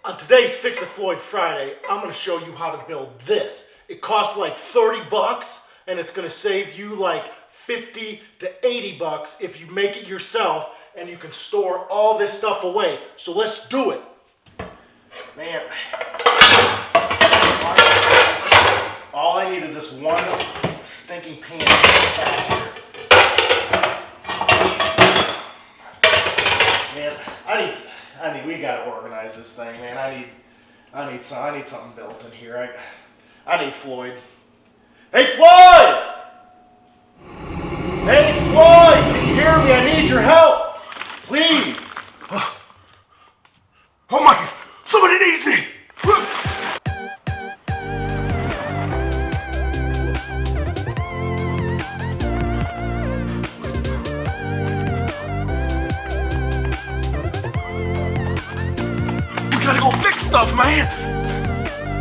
On today's Fixit Floyd Friday, I'm going to show you how to build this. It costs like 30 bucks and it's going to save you like 50 to 80 bucks if you make it yourself, and you can store all this stuff away. So let's do it. Man, all I need is this one stinking pan back here. Man, we gotta organize this thing, man. I need something built in here. I need Floyd. Hey Floyd! Hey Floyd, can you hear me? I need your help, please. Oh my God, somebody needs me. We gotta go fix stuff, man.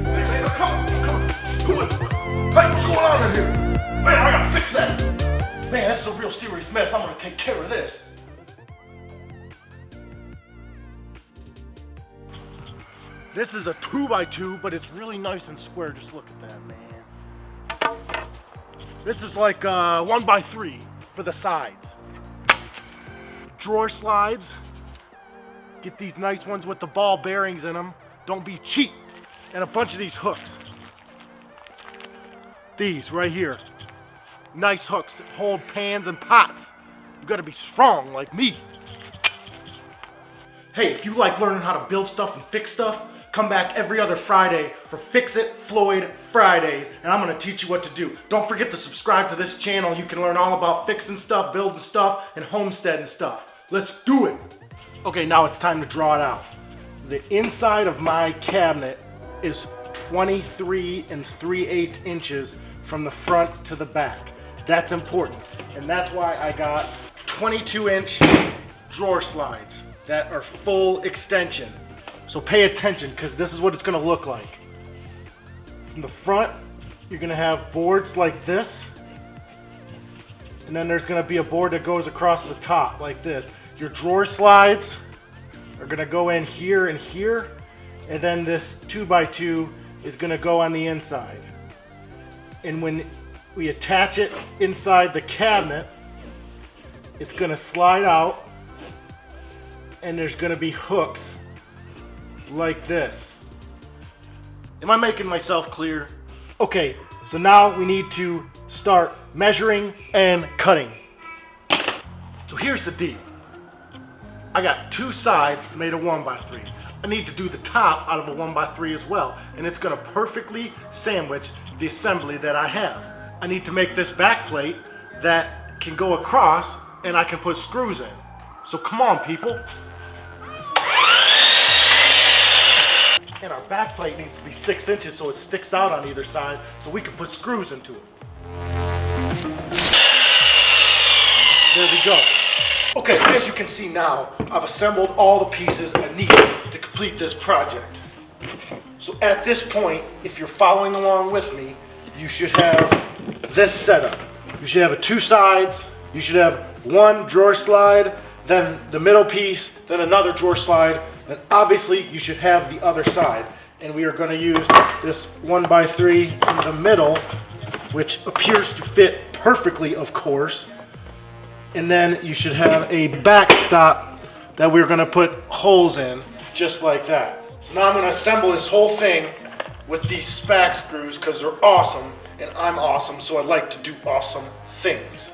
Hey, come on. Hey, what's going on in here? Man, I gotta fix that. Man, this is a real serious mess. I'm gonna take care of this. This is a 2x2, but it's really nice and square. Just look at that, man. This is like 1x3 for the sides. Drawer slides. Get these nice ones with the ball bearings in them. Don't be cheap. And a bunch of these hooks. These right here. Nice hooks that hold pans and pots. You gotta be strong like me. Hey, if you like learning how to build stuff and fix stuff, come back every other Friday for Fixit Floyd Fridays, and I'm gonna teach you what to do. Don't forget to subscribe to this channel. You can learn all about fixing stuff, building stuff, and homesteading stuff. Let's do it. Okay, now it's time to draw it out. The inside of my cabinet is 23 3/8 inches from the front to the back. That's important, and that's why I got 22-inch drawer slides that are full extension. So pay attention, because this is what it's gonna look like. From the front, you're gonna have boards like this, and then there's gonna be a board that goes across the top like this. Your drawer slides are gonna go in here and here, and then this 2x2 is gonna go on the inside. And when we attach it inside the cabinet, it's gonna slide out, and there's gonna be hooks like this. Am I making myself clear? Okay, so now we need to start measuring and cutting. So here's the deal. I got two sides made of 1x3. I need to do the top out of a 1x3 as well, and it's gonna perfectly sandwich the assembly that I have. I need to make this back plate that can go across and I can put screws in. So come on, people. And our back plate needs to be 6 inches so it sticks out on either side so we can put screws into it. There we go. Okay, as you can see now, I've assembled all the pieces I need to complete this project. So at this point, if you're following along with me, you should have this setup. You should have two sides, you should have one drawer slide, then the middle piece, then another drawer slide, and obviously you should have the other side. And we are going to use this 1x3 in the middle, which appears to fit perfectly, of course. And then you should have a backstop that we're going to put holes in, just like that. So now I'm going to assemble this whole thing with these SPAC screws because they're awesome, and I'm awesome, so I like to do awesome things.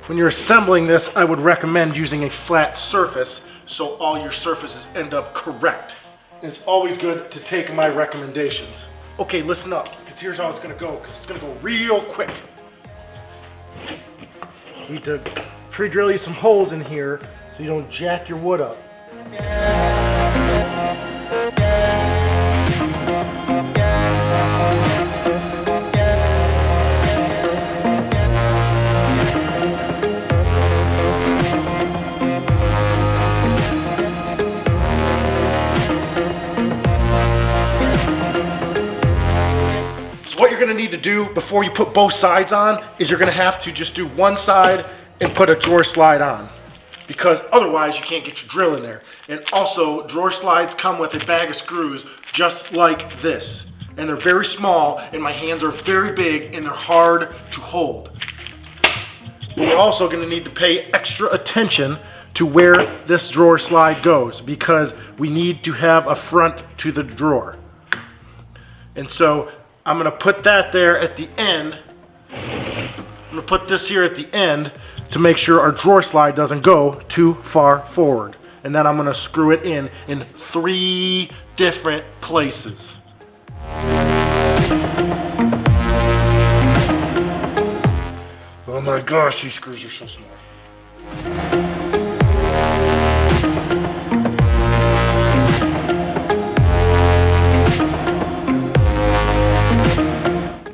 When you're assembling this, I would recommend using a flat surface so all your surfaces end up correct. And it's always good to take my recommendations. Okay, listen up, because here's how it's going to go, because it's going to go real quick. Need to pre-drill you some holes in here so you don't jack your wood up. What you're gonna need to do before you put both sides on is you're gonna have to just do one side and put a drawer slide on. because otherwise you can't get your drill in there. And also, drawer slides come with a bag of screws just like this. And they're very small, and my hands are very big, and they're hard to hold. But we're also going to need to pay extra attention to where this drawer slide goes, because we need to have a front to the drawer. And so I'm going to put that there at the end. I'm going to put this here at the end to make sure our drawer slide doesn't go too far forward. And then I'm going to screw it in 3 different places. Oh my gosh, these screws are so small.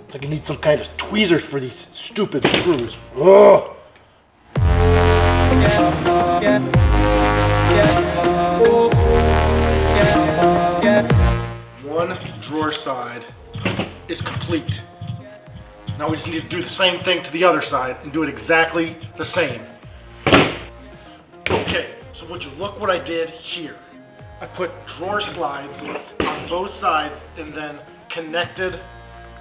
It's like I need some kind of tweezers for these stupid screws. Ugh. One drawer side is complete. Now we just need to do the same thing to the other side and do it exactly the same. Okay, so would you look what I did here? I put drawer slides on both sides and then connected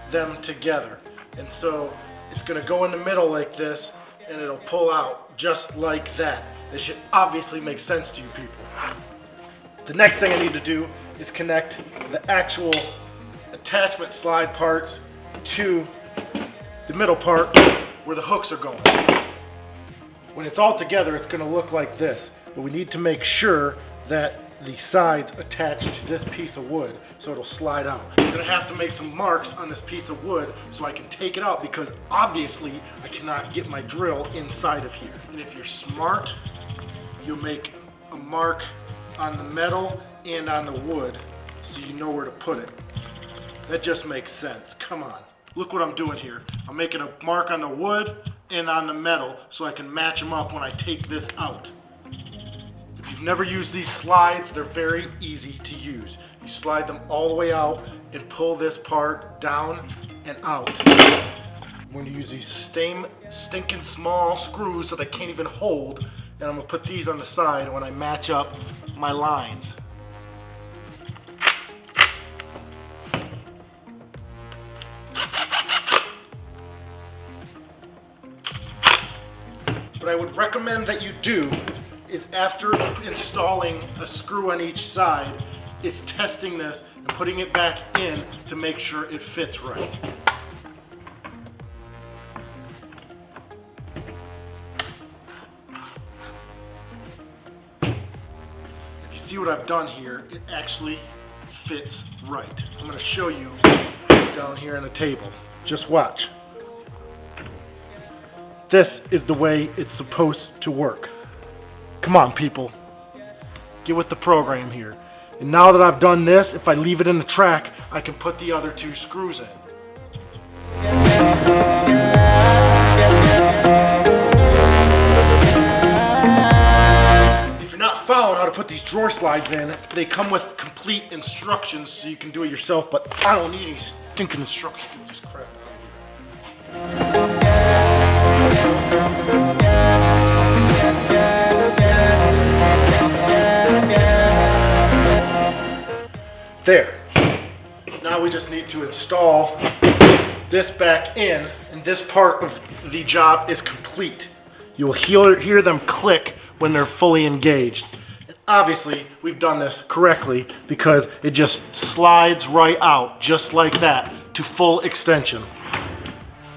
them together. And so it's gonna go in the middle like this and it'll pull out just like that. This should obviously make sense to you people. The next thing I need to do is connect the actual attachment slide parts to the middle part where the hooks are going. When it's all together, it's going to look like this, but we need to make sure that the sides attach to this piece of wood so it'll slide out. I'm going to have to make some marks on this piece of wood so I can take it out, because obviously I cannot get my drill inside of here. And if you're smart, you'll make a mark on the metal and on the wood so you know where to put it. That just makes sense. Come on. Look what I'm doing here. I'm making a mark on the wood and on the metal so I can match them up when I take this out. If you've never used these slides, they're very easy to use. You slide them all the way out and pull this part down and out. I'm going to use these stinking small screws that I can't even hold, and I'm going to put these on the side when I match up my lines. What I would recommend that you do is, after installing a screw on each side, is testing this and putting it back in to make sure it fits right. If you see what I've done here, it actually fits right. I'm going to show you down here on the table. Just watch. This is the way it's supposed to work. Come on, people. Get with the program here. And now that I've done this, if I leave it in the track, I can put the other 2 screws in. If you're not following how to put these drawer slides in, they come with complete instructions so you can do it yourself, but I don't need any stinking instructions. Get this crap out of here. There. Now we just need to install this back in, and this part of the job is complete. You'll hear them click when they're fully engaged. And obviously, we've done this correctly because it just slides right out, just like that, to full extension.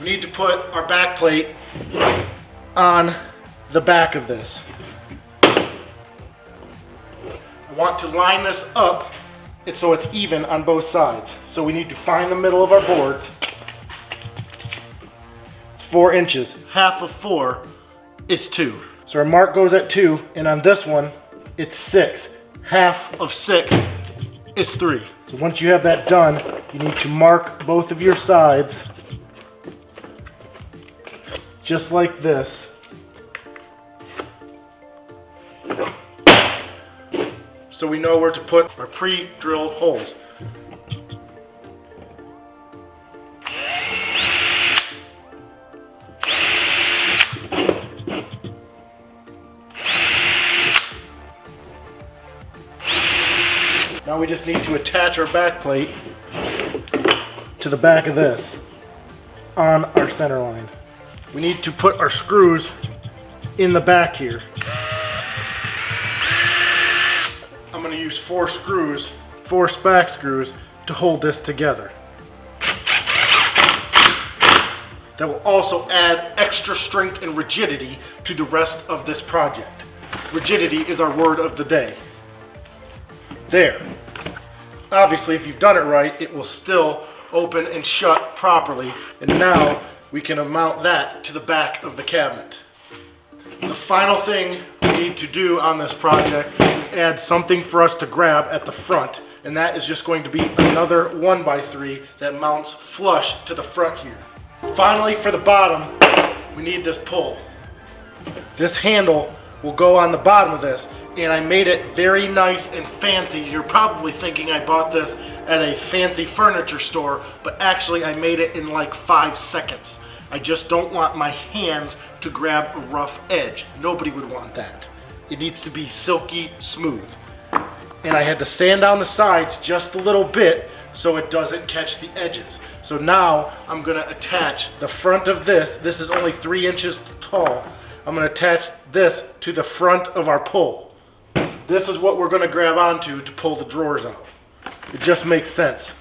We need to put our back plate on the back of this. I want to line this up so it's even on both sides. So we need to find the middle of our boards. It's 4 inches. Half of 4 is 2. So our mark goes at 2, and on this one, it's 6. Half of 6 is 3. So once you have that done, you need to mark both of your sides just like this. So we know where to put our pre-drilled holes. Now we just need to attach our back plate to the back of this on our center line. We need to put our screws in the back here. I'm going to use 4 screws, 4 back screws to hold this together. That will also add extra strength and rigidity to the rest of this project. Rigidity is our word of the day. There. Obviously, if you've done it right, it will still open and shut properly. And now we can mount that to the back of the cabinet. The final thing we need to do on this project is add something for us to grab at the front. And that is just going to be another 1x3 that mounts flush to the front here. Finally, for the bottom, we need this pull. This handle will go on the bottom of this, and I made it very nice and fancy. You're probably thinking I bought this at a fancy furniture store, but actually I made it in like 5 seconds. I just don't want my hands to grab a rough edge. Nobody would want that. It needs to be silky smooth. And I had to sand down the sides just a little bit so it doesn't catch the edges. So now I'm gonna attach the front of this. This is only 3 inches tall. I'm gonna attach this to the front of our pull. This is what we're gonna grab onto to pull the drawers out. It just makes sense.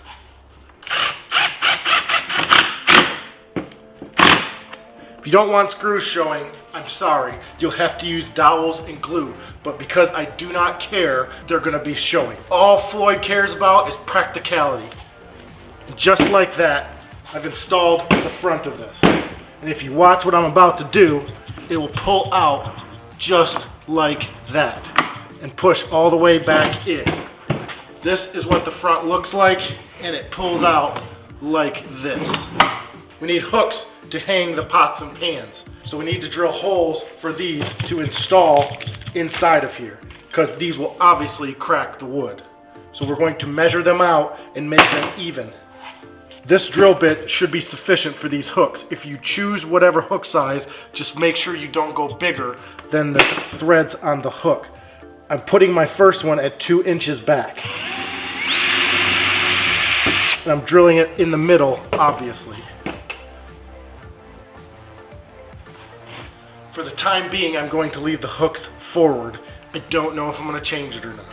If you don't want screws showing, I'm sorry. You'll have to use dowels and glue. But because I do not care, they're gonna be showing. All Floyd cares about is practicality. And just like that, I've installed the front of this. And if you watch what I'm about to do, it will pull out just like that and push all the way back in. This is what the front looks like, and it pulls out like this. We need hooks to hang the pots and pans. So we need to drill holes for these to install inside of here, because these will obviously crack the wood. So we're going to measure them out and make them even. This drill bit should be sufficient for these hooks. If you choose whatever hook size, just make sure you don't go bigger than the threads on the hook. I'm putting my first one at 2 inches back. And I'm drilling it in the middle, obviously. For the time being, I'm going to leave the hooks forward. I don't know if I'm going to change it or not.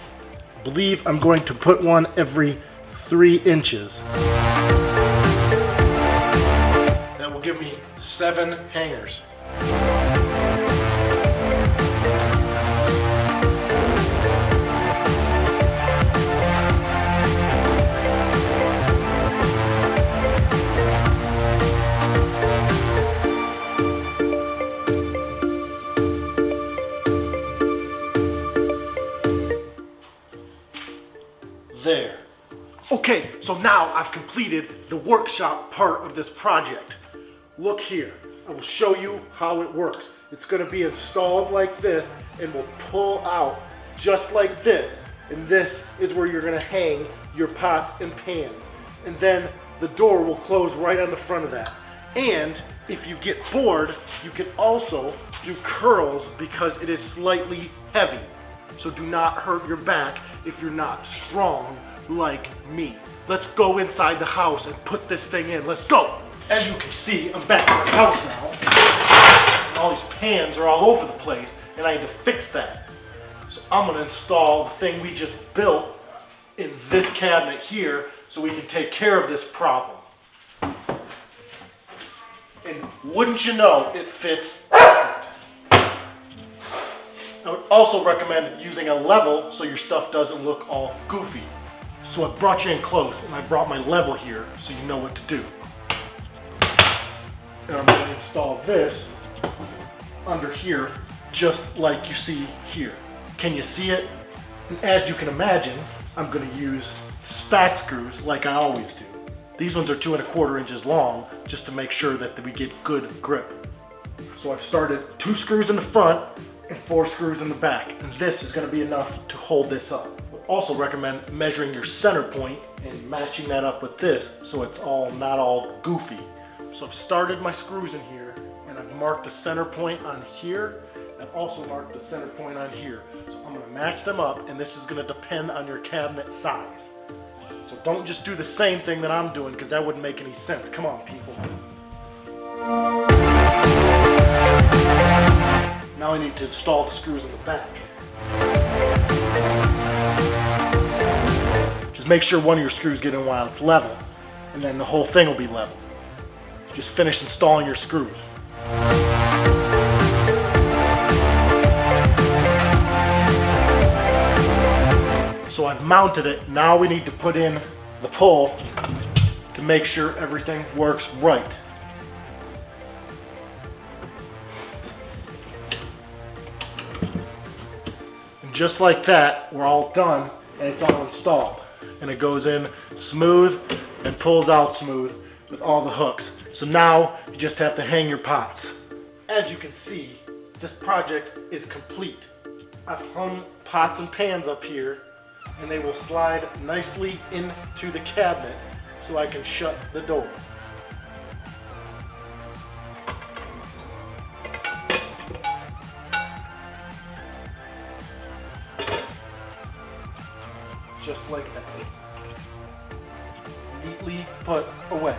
I believe I'm going to put one every 3 inches. That will give me 7 hangers. There. Okay, so now I've completed the workshop part of this project. Look here, I will show you how it works. It's gonna be installed like this and will pull out just like this. And this is where you're gonna hang your pots and pans. And then the door will close right on the front of that. And if you get bored, you can also do curls because it is slightly heavy. So do not hurt your back if you're not strong like me. Let's go inside the house and put this thing in. Let's go. As you can see, I'm back in the house now. And all these pans are all over the place and I need to fix that. So I'm gonna install the thing we just built in this cabinet here so we can take care of this problem. And wouldn't you know, it fits perfect. I would also recommend using a level so your stuff doesn't look all goofy. So I brought you in close and I brought my level here so you know what to do. And I'm going to install this under here just like you see here. Can you see it? And as you can imagine, I'm going to use spat screws like I always do. These ones are 2 1/4 inches long just to make sure that we get good grip. So I've started 2 screws in the front and 4 screws in the back, and this is going to be enough to hold this up. I also recommend measuring your center point and matching that up with this so it's not all goofy. So I've started my screws in here and I've marked the center point on here. I've also marked the center point on here. So I'm gonna match them up, and this is gonna depend on your cabinet size. So don't just do the same thing that I'm doing, because that wouldn't make any sense. Come on, people. Now I need to install the screws in the back. Just make sure one of your screws get in while it's level, and then the whole thing will be level. Just finish installing your screws. So I've mounted it. Now we need to put in the pull to make sure everything works right. And just like that, we're all done and it's all installed. And it goes in smooth and pulls out smooth with all the hooks. So now you just have to hang your pots. As you can see, this project is complete. I've hung pots and pans up here, and they will slide nicely into the cabinet so I can shut the door. Just like that. Neatly put away.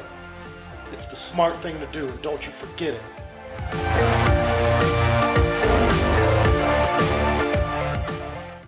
It's the smart thing to do, and don't you forget it.